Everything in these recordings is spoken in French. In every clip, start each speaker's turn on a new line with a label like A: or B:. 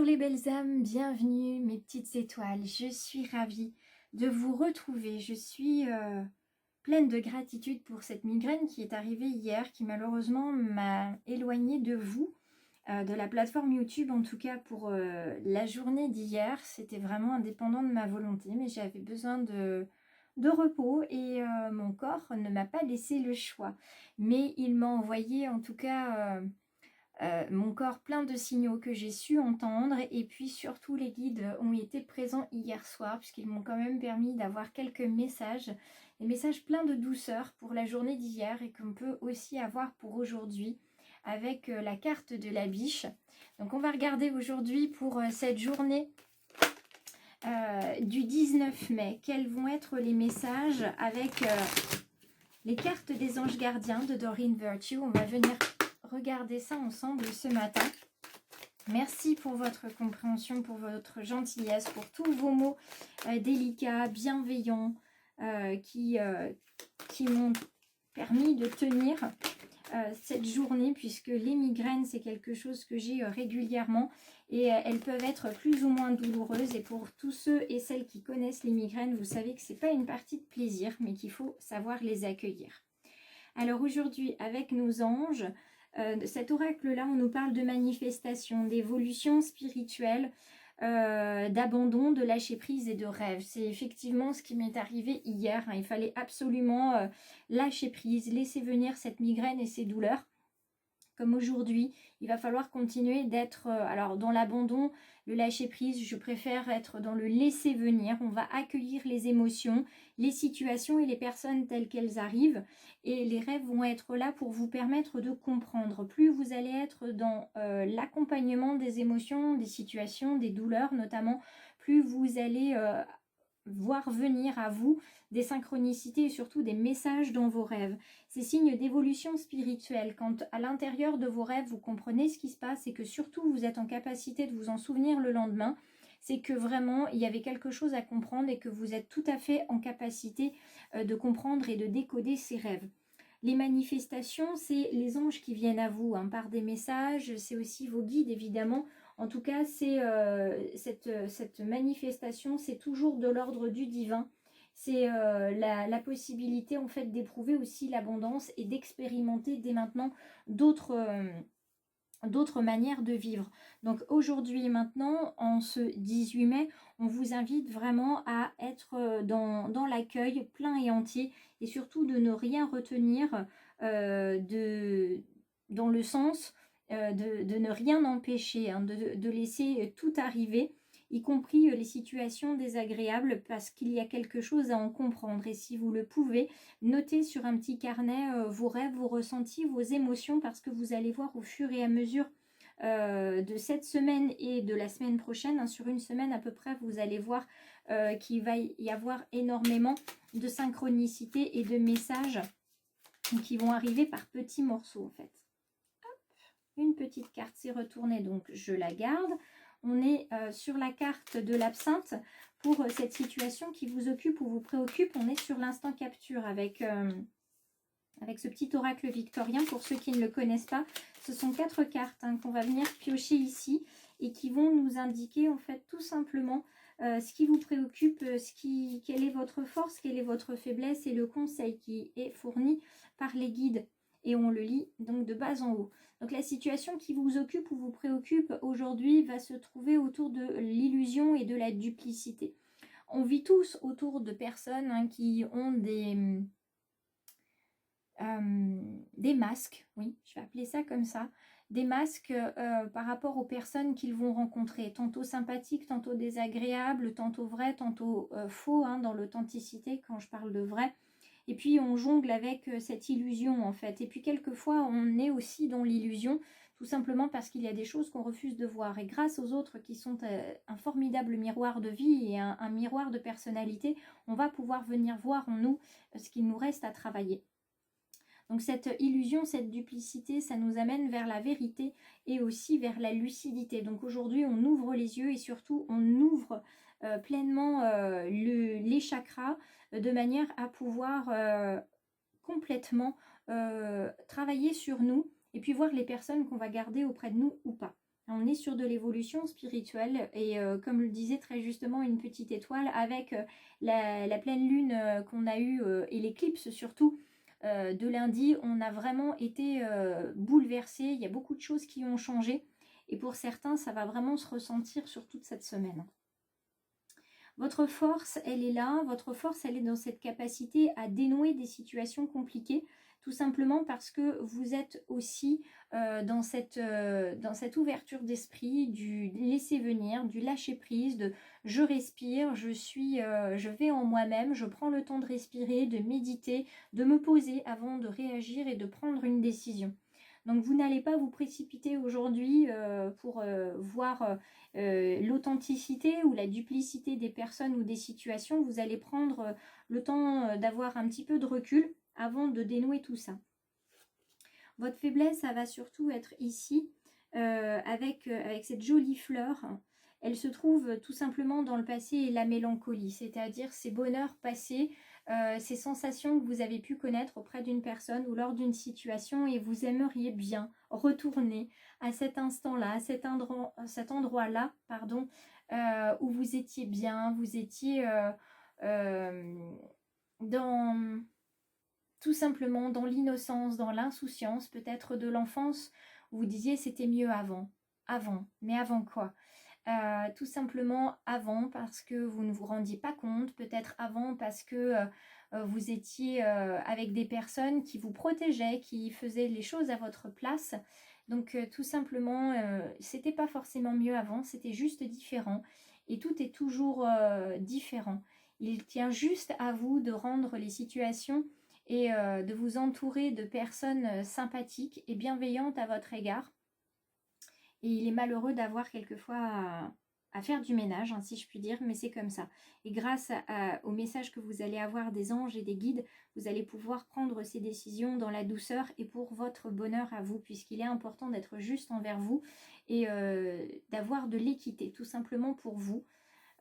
A: les belles âmes, bienvenue mes petites étoiles. Je suis ravie de vous retrouver. Je suis pleine de gratitude pour cette migraine qui est arrivée hier, qui malheureusement m'a éloignée de vous, de la plateforme YouTube, en tout cas pour la journée d'hier. C'était vraiment indépendant de ma volonté, mais j'avais besoin de repos et mon corps ne m'a pas laissé le choix. Mais il m'a envoyé en tout cas... mon corps plein de signaux que j'ai su entendre, et puis surtout les guides ont été présents hier soir puisqu'ils m'ont quand même permis d'avoir quelques messages, des messages pleins de douceur pour la journée d'hier et qu'on peut aussi avoir pour aujourd'hui avec la carte de la biche. Donc on va regarder aujourd'hui pour cette journée du 19 mai, quels vont être les messages avec les cartes des anges gardiens de Doreen Virtue. On va venir regarder ça ensemble ce matin. Merci pour votre compréhension, pour votre gentillesse, pour tous vos mots délicats, bienveillants, qui m'ont permis de tenir cette journée, puisque les migraines, c'est quelque chose que j'ai régulièrement et elles peuvent être plus ou moins douloureuses. Et pour tous ceux et celles qui connaissent les migraines, vous savez que ce n'est pas une partie de plaisir, mais qu'il faut savoir les accueillir. Alors aujourd'hui, avec nos anges, cet oracle-là, on nous parle de manifestation, d'évolution spirituelle, d'abandon, de lâcher prise et de rêve. C'est effectivement ce qui m'est arrivé hier. Il fallait absolument lâcher prise, laisser venir cette migraine et ces douleurs. Comme aujourd'hui, il va falloir continuer d'être alors dans l'abandon, le lâcher prise. Je préfère être dans le laisser venir. On va accueillir les émotions, les situations et les personnes telles qu'elles arrivent. Et les rêves vont être là pour vous permettre de comprendre. Plus vous allez être dans l'accompagnement des émotions, des situations, des douleurs notamment, plus vous allez voir venir à vous des synchronicités et surtout des messages dans vos rêves. Ces signes d'évolution spirituelle, quand à l'intérieur de vos rêves vous comprenez ce qui se passe et que surtout vous êtes en capacité de vous en souvenir le lendemain, c'est que vraiment il y avait quelque chose à comprendre et que vous êtes tout à fait en capacité de comprendre et de décoder ces rêves. Les manifestations, c'est les anges qui viennent à vous par des messages, c'est aussi vos guides évidemment. En tout cas, c'est cette manifestation, c'est toujours de l'ordre du divin. C'est la possibilité en fait d'éprouver aussi l'abondance et d'expérimenter dès maintenant d'autres manières de vivre. Donc aujourd'hui et maintenant, en ce 18 mai, on vous invite vraiment à être dans l'accueil plein et entier et surtout de ne rien retenir dans le sens de ne rien empêcher, de laisser tout arriver, y compris les situations désagréables, parce qu'il y a quelque chose à en comprendre. Et si vous le pouvez, notez sur un petit carnet vos rêves, vos ressentis, vos émotions, parce que vous allez voir au fur et à mesure de cette semaine et de la semaine prochaine, sur une semaine à peu près, vous allez voir qu'il va y avoir énormément de synchronicité et de messages qui vont arriver par petits morceaux en fait. Une petite carte s'est retournée, donc je la garde. On est sur la carte de l'absinthe pour cette situation qui vous occupe ou vous préoccupe. On est sur l'instant capture avec ce petit oracle victorien. Pour ceux qui ne le connaissent pas, ce sont 4 cartes qu'on va venir piocher ici et qui vont nous indiquer en fait tout simplement ce qui vous préoccupe, quelle est votre force, quelle est votre faiblesse et le conseil qui est fourni par les guides. Et on le lit donc de bas en haut. Donc la situation qui vous occupe ou vous préoccupe aujourd'hui va se trouver autour de l'illusion et de la duplicité. On vit tous autour de personnes qui ont des masques, oui, je vais appeler ça comme ça, des masques par rapport aux personnes qu'ils vont rencontrer, tantôt sympathiques, tantôt désagréables, tantôt vrais, tantôt faux, dans l'authenticité quand je parle de vrai. Et puis on jongle avec cette illusion en fait. Et puis quelquefois on est aussi dans l'illusion, tout simplement parce qu'il y a des choses qu'on refuse de voir. Et grâce aux autres qui sont un formidable miroir de vie et un miroir de personnalité, on va pouvoir venir voir en nous ce qu'il nous reste à travailler. Donc cette illusion, cette duplicité, ça nous amène vers la vérité et aussi vers la lucidité. Donc aujourd'hui, on ouvre les yeux et surtout, on ouvre pleinement les chakras de manière à pouvoir complètement travailler sur nous et puis voir les personnes qu'on va garder auprès de nous ou pas. On est sur de l'évolution spirituelle et comme le disait très justement une petite étoile, avec la pleine lune qu'on a eue et l'éclipse surtout de lundi, on a vraiment été bouleversé. Il y a beaucoup de choses qui ont changé et pour certains, ça va vraiment se ressentir sur toute cette semaine. Votre force, elle est là. Votre force, elle est dans cette capacité à dénouer des situations compliquées, tout simplement parce que vous êtes aussi dans cette ouverture d'esprit, du laisser venir, du lâcher prise, de je respire, je vais en moi-même, je prends le temps de respirer, de méditer, de me poser avant de réagir et de prendre une décision. Donc vous n'allez pas vous précipiter aujourd'hui pour voir l'authenticité ou la duplicité des personnes ou des situations. Vous allez prendre le temps d'avoir un petit peu de recul avant de dénouer tout ça. Votre faiblesse, ça va surtout être ici avec cette jolie fleur. Elle se trouve tout simplement dans le passé et la mélancolie, c'est-à-dire ces bonheurs passés, ces sensations que vous avez pu connaître auprès d'une personne ou lors d'une situation et vous aimeriez bien retourner à cet instant-là, à cet endroit-là, pardon, où vous étiez bien, vous étiez dans tout simplement dans l'innocence, dans l'insouciance peut-être de l'enfance, où vous disiez c'était mieux avant. Avant, mais avant quoi ? Tout simplement avant parce que vous ne vous rendiez pas compte, peut-être avant parce que vous étiez avec des personnes qui vous protégeaient, qui faisaient les choses à votre place. Donc tout simplement, c'était pas forcément mieux avant, c'était juste différent. Et tout est toujours différent. Il tient juste à vous de rendre les situations et de vous entourer de personnes sympathiques et bienveillantes à votre égard. Et il est malheureux d'avoir quelquefois à faire du ménage, hein, si je puis dire, mais c'est comme ça. Et grâce au message que vous allez avoir des anges et des guides, vous allez pouvoir prendre ces décisions dans la douceur et pour votre bonheur à vous, puisqu'il est important d'être juste envers vous et d'avoir de l'équité, tout simplement pour vous,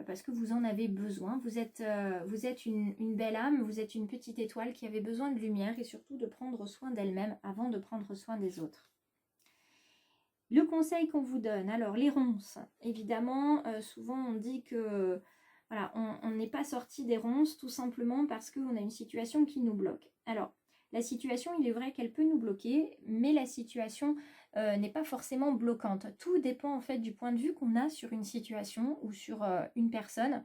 A: parce que vous en avez besoin. Vous êtes une belle âme, vous êtes une petite étoile qui avait besoin de lumière et surtout de prendre soin d'elle-même avant de prendre soin des autres. Le conseil qu'on vous donne, alors les ronces, évidemment, souvent on dit que voilà, on n'est pas sorti des ronces tout simplement parce qu'on a une situation qui nous bloque. Alors, la situation, il est vrai qu'elle peut nous bloquer, mais la situation n'est pas forcément bloquante. Tout dépend en fait du point de vue qu'on a sur une situation ou sur une personne.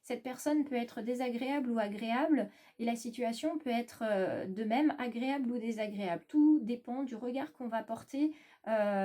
A: Cette personne peut être désagréable ou agréable et la situation peut être de même agréable ou désagréable. Tout dépend du regard qu'on va porter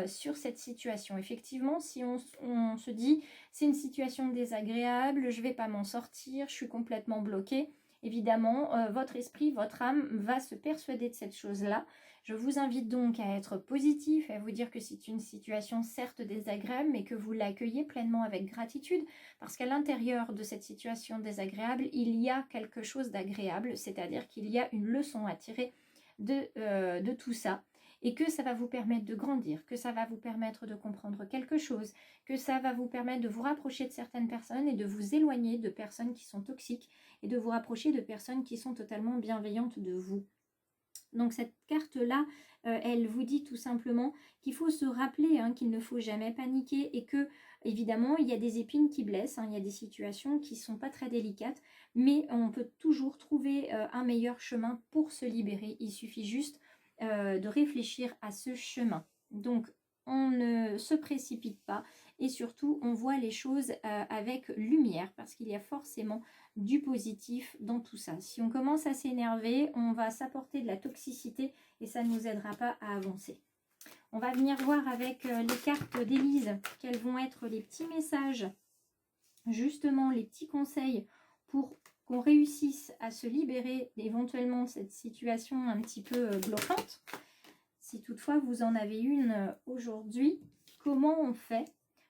A: sur cette situation. Effectivement, si on se dit c'est une situation désagréable, je ne vais pas m'en sortir, je suis complètement bloquée, évidemment, votre esprit, votre âme va se persuader de cette chose-là. Je vous invite donc à être positif, à vous dire que c'est une situation certes désagréable, mais que vous l'accueillez pleinement avec gratitude, parce qu'à l'intérieur de cette situation désagréable, il y a quelque chose d'agréable, c'est-à-dire qu'il y a une leçon à tirer de tout ça, et que ça va vous permettre de grandir, que ça va vous permettre de comprendre quelque chose, que ça va vous permettre de vous rapprocher de certaines personnes et de vous éloigner de personnes qui sont toxiques et de vous rapprocher de personnes qui sont totalement bienveillantes de vous. Donc cette carte-là, elle vous dit tout simplement qu'il faut se rappeler qu'il ne faut jamais paniquer et que, évidemment, il y a des épines qui blessent, il y a des situations qui ne sont pas très délicates, mais on peut toujours trouver un meilleur chemin pour se libérer. Il suffit juste de réfléchir à ce chemin. Donc, on ne se précipite pas et surtout, on voit les choses avec lumière parce qu'il y a forcément du positif dans tout ça. Si on commence à s'énerver, on va s'apporter de la toxicité et ça ne nous aidera pas à avancer. On va venir voir avec les cartes d'Élise quels vont être les petits messages, justement les petits conseils pour qu'on réussisse à se libérer éventuellement de cette situation un petit peu bloquante. Si toutefois vous en avez une aujourd'hui, comment on fait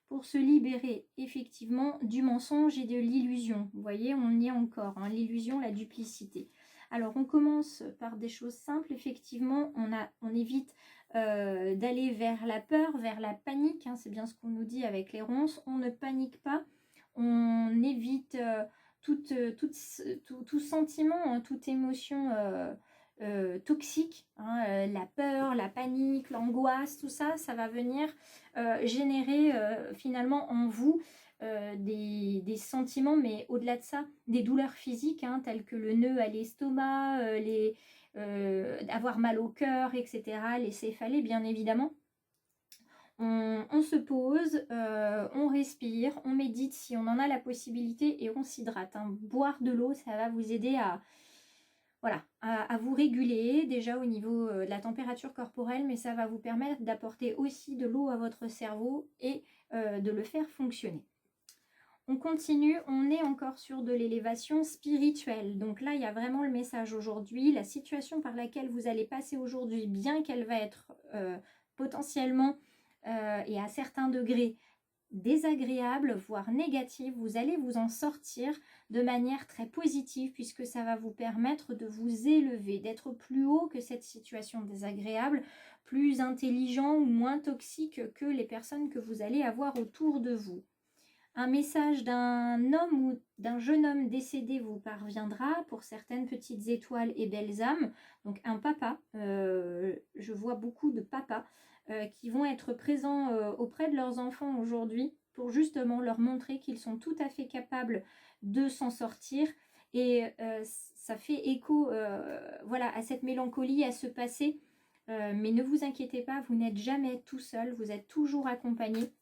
A: pour se libérer effectivement du mensonge et de l'illusion? Vous voyez, on y est encore, l'illusion, la duplicité. Alors, on commence par des choses simples. Effectivement, on évite d'aller vers la peur, vers la panique. C'est bien ce qu'on nous dit avec les ronces. On ne panique pas. On évite tout sentiment, toute émotion toxiques, hein, la peur, la panique, l'angoisse, tout ça, ça va venir générer finalement en vous des sentiments, mais au-delà de ça, des douleurs physiques, hein, telles que le nœud à l'estomac, avoir mal au cœur, etc., les céphalées, bien évidemment. On se pose, on respire, on médite si on en a la possibilité et on s'hydrate, hein. Boire de l'eau, ça va vous aider à, voilà, à vous réguler déjà au niveau de la température corporelle, mais ça va vous permettre d'apporter aussi de l'eau à votre cerveau et de le faire fonctionner. On continue, on est encore sur de l'élévation spirituelle. Donc là, il y a vraiment le message aujourd'hui. La situation par laquelle vous allez passer aujourd'hui, bien qu'elle va être potentiellement et à certains degrés désagréable, voire négative, vous allez vous en sortir de manière très positive puisque ça va vous permettre de vous élever, d'être plus haut que cette situation désagréable, plus intelligent ou moins toxique que les personnes que vous allez avoir autour de vous. Un message d'un homme ou d'un jeune homme décédé vous parviendra pour certaines petites étoiles et belles âmes. Donc un papa, je vois beaucoup de papas qui vont être présents auprès de leurs enfants aujourd'hui pour justement leur montrer qu'ils sont tout à fait capables de s'en sortir. Et ça fait écho voilà, à cette mélancolie, à ce passé. Mais ne vous inquiétez pas, vous n'êtes jamais tout seul, vous êtes toujours accompagné.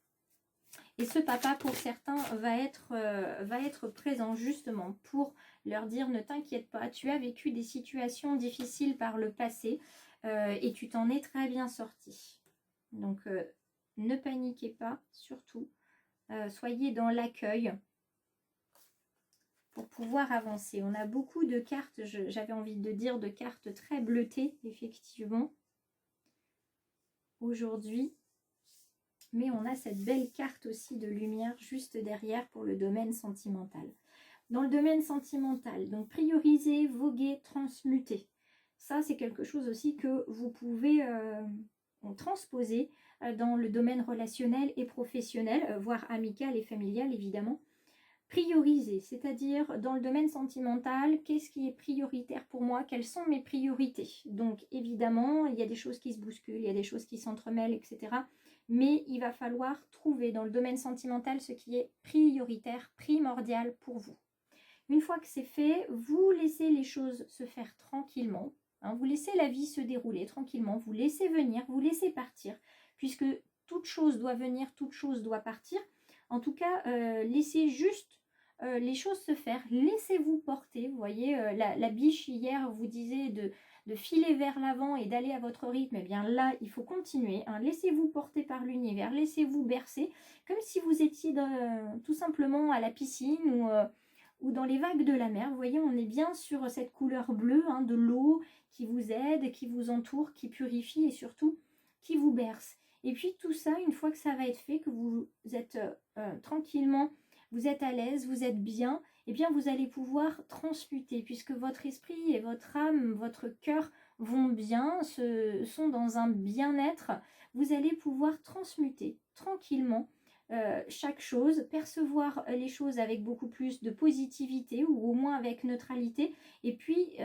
A: Et ce papa, pour certains, va être présent justement pour leur dire ne t'inquiète pas, tu as vécu des situations difficiles par le passé et tu t'en es très bien sorti. Donc ne paniquez pas, surtout. Soyez dans l'accueil pour pouvoir avancer. On a beaucoup de cartes, j'avais envie de dire de cartes très bleutées, effectivement, aujourd'hui. Mais on a cette belle carte aussi de lumière juste derrière pour le domaine sentimental. Dans le domaine sentimental, donc prioriser, voguer, transmuter. Ça, c'est quelque chose aussi que vous pouvez transposer dans le domaine relationnel et professionnel, voire amical et familial, évidemment. Prioriser, c'est-à-dire dans le domaine sentimental, qu'est-ce qui est prioritaire pour moi? Quelles sont mes priorités? Donc, évidemment, il y a des choses qui se bousculent, il y a des choses qui s'entremêlent, etc. Mais il va falloir trouver dans le domaine sentimental ce qui est prioritaire, primordial pour vous. Une fois que c'est fait, vous laissez les choses se faire tranquillement. Hein, vous laissez la vie se dérouler tranquillement. Vous laissez venir, vous laissez partir. Puisque toute chose doit venir, toute chose doit partir. En tout cas, laissez juste les choses se faire. Laissez-vous porter. Vous voyez, la biche hier vous disait de filer vers l'avant et d'aller à votre rythme, eh bien là, il faut continuer. Hein. Laissez-vous porter par l'univers, laissez-vous bercer, comme si vous étiez tout simplement à la piscine ou dans les vagues de la mer. Vous voyez, on est bien sur cette couleur bleue hein, de l'eau qui vous aide, qui vous entoure, qui purifie et surtout qui vous berce. Et puis tout ça, une fois que ça va être fait, que vous êtes tranquillement, vous êtes à l'aise, vous êtes bien, eh bien vous allez pouvoir transmuter puisque votre esprit et votre âme, votre cœur vont bien, sont dans un bien-être. Vous allez pouvoir transmuter tranquillement chaque chose, percevoir les choses avec beaucoup plus de positivité ou au moins avec neutralité et puis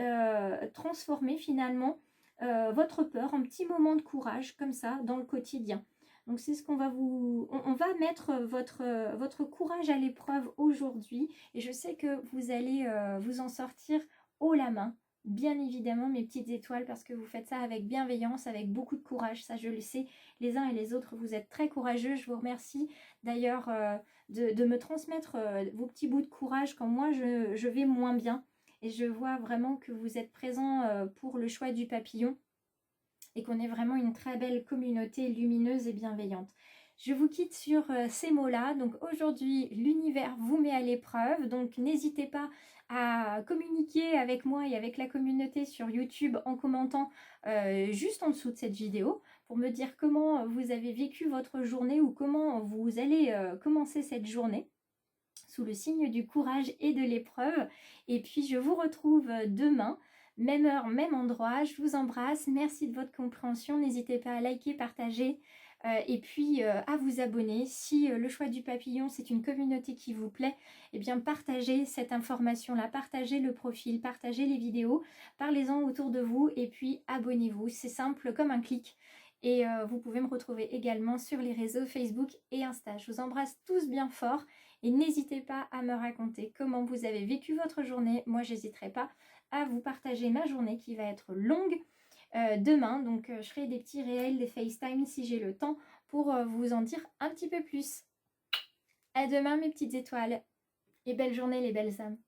A: transformer finalement votre peur en petit moment de courage comme ça dans le quotidien. Donc c'est ce qu'on va on va mettre votre courage à l'épreuve aujourd'hui et je sais que vous allez vous en sortir haut la main. Bien évidemment mes petites étoiles parce que vous faites ça avec bienveillance, avec beaucoup de courage, ça je le sais. Les uns et les autres vous êtes très courageux, je vous remercie d'ailleurs de me transmettre vos petits bouts de courage quand moi je vais moins bien. Et je vois vraiment que vous êtes présents pour le choix du papillon et qu'on est vraiment une très belle communauté lumineuse et bienveillante. Je vous quitte sur ces mots-là. Donc aujourd'hui, l'univers vous met à l'épreuve. Donc n'hésitez pas à communiquer avec moi et avec la communauté sur YouTube en commentant juste en dessous de cette vidéo pour me dire comment vous avez vécu votre journée ou comment vous allez commencer cette journée sous le signe du courage et de l'épreuve. Et puis je vous retrouve demain, même heure, même endroit. Je vous embrasse, merci de votre compréhension. N'hésitez pas à liker, partager, et puis à vous abonner. Si le choix du papillon, c'est une communauté qui vous plaît, eh bien partagez cette information-là, partagez le profil, partagez les vidéos, parlez-en autour de vous et puis abonnez-vous. C'est simple comme un clic. Et vous pouvez me retrouver également sur les réseaux Facebook et Insta. Je vous embrasse tous bien fort et n'hésitez pas à me raconter comment vous avez vécu votre journée. Moi, j'hésiterai pas à vous partager ma journée qui va être longue demain. Donc, je ferai des petits réels, des FaceTime si j'ai le temps pour vous en dire un petit peu plus. À demain mes petites étoiles et belle journée les belles âmes.